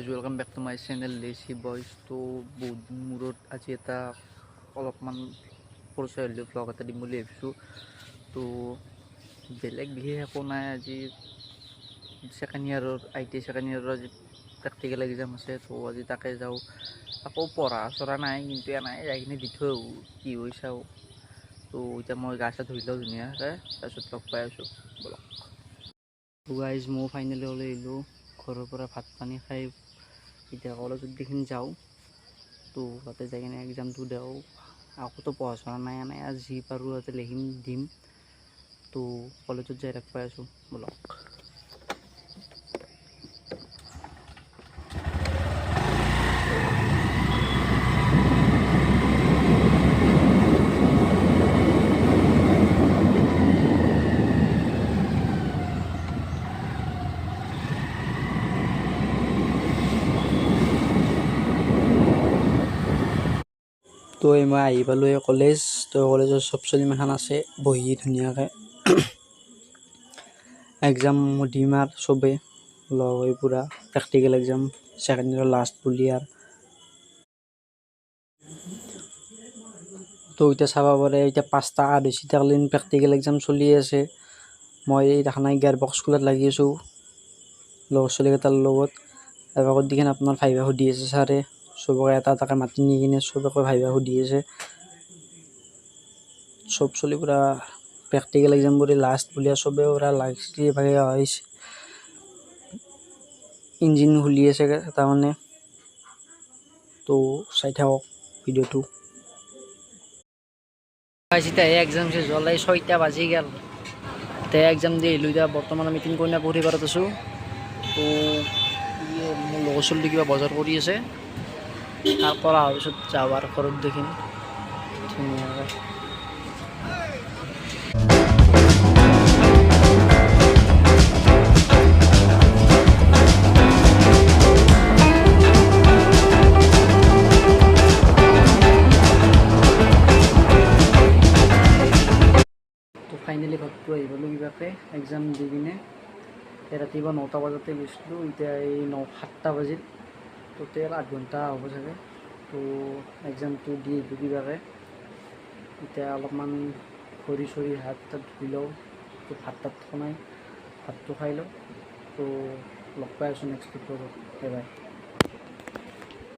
Welcome back to my channel Lazy Boys. তো বহুত মূৰত আজি এটা অলপমান পৰিচয় হ'লেও ব্লগ এটা দিম বুলি ভাবিছোঁ। তো বেলেগ বিশেষ একো নাই, আজি ছেকেণ্ড ইয়াৰৰ ITI ছেকেণ্ড ইয়াৰৰ আজি প্ৰেক্টিকেল এক্সাম আছে। তো আজি তাকে যাওঁ, আকৌ পঢ়া চৰা নাই, কিন্তু নাই যাই কিনে দি থৈ আহোঁ কি হৈ চাওঁ। তো এতিয়া মই গা চা ধুই লওঁ ধুনীয়াকৈ, তাৰপিছত লগ পাই আছোঁ বলক। তো গাইজ মই ফাইনেলি ওলাই আহিলোঁ ঘৰৰ পৰা, ভাত পানী খাই এতিয়া কলেজত দেখি যাওঁ। তো তাতে যাই কিনে এক্সামটো দিওঁ, আকৌতো পঢ়া চৰা নাই, যি পাৰোঁ তাতে লিখিম দিম। তো কলেজত যাই লগ পাই আছোঁ বলক। তো মই আহি পালোঁ কলেজ। তো কলেজৰ চব ছোৱালীমাখান আছে বহি ধুনীয়াকৈ এক্সাম দিম আৰু চবেই লগ হৈ পূৰা প্ৰেক্টিকেল এক্সাম ছেকেণ্ড ইয়াৰৰ লাষ্ট বুলি আৰু। তো এতিয়া চাব পাৰে এতিয়া 5টা আধ হৈছে, তাকলেন প্ৰেক্টিকেল এক্সাম চলি আছে। মই দেখা নাই গিয়াৰ বক্স স্কুলত লাগি আছোঁ লগৰ ছোৱালীকেইটাৰ লগত। এবাকত দেখি আপোনাৰ ভাইবা সুধি আছে ছাৰে, চবকে এটা এটাকৈ মাতি নি কিনে চবকে ভাইবা সুধি আছে। চব চলি পূৰা প্ৰেক্টিকেল এক্সাম বুলি লাষ্ট বুলি চবেই পূৰা লাগি ভাগে আহিছে। ইঞ্জিন খুলি আছে তাৰমানে, তো চাই থাকক ভিডিঅ'টো। এতিয়া এক্সাম শেষ হ'ল, 6টা বাজি গ'ল। এতিয়া এক্সাম দি আহিলোঁ, এতিয়া বৰ্তমান আমি তিনিকোণীয়া পুখুৰীপাৰত আছোঁ। তো মোৰ লগৰ ছোৱালী কিবা বজাৰ কৰি আছে, তাৰ পৰা অহাৰ পিছত যাৱাৰ ঘৰত দেখিম ধুনীয়াকৈ। তো ফাইনেলি ঘৰটো আহি পালোঁ কিবাকৈ এক্সাম দি কিনে। ৰাতিপুৱা 9টা বজাতে গৈছিলোঁ, এতিয়া এই 7টা বাজিল, টোটেল 8 ঘণ্টা হ'ব চাগে। তো এক্সামটো দি আহিলোঁ কিবাকৈ। এতিয়া অলপমান ভৰি চৰি হাত তাত ধুই লওঁ। তো ভাত তাত খোৱা নাই, ভাতটো খাই লওঁ। তো লগ পাই আছোঁ নেক্সট ভিডিঅ'ত, বাই বাই।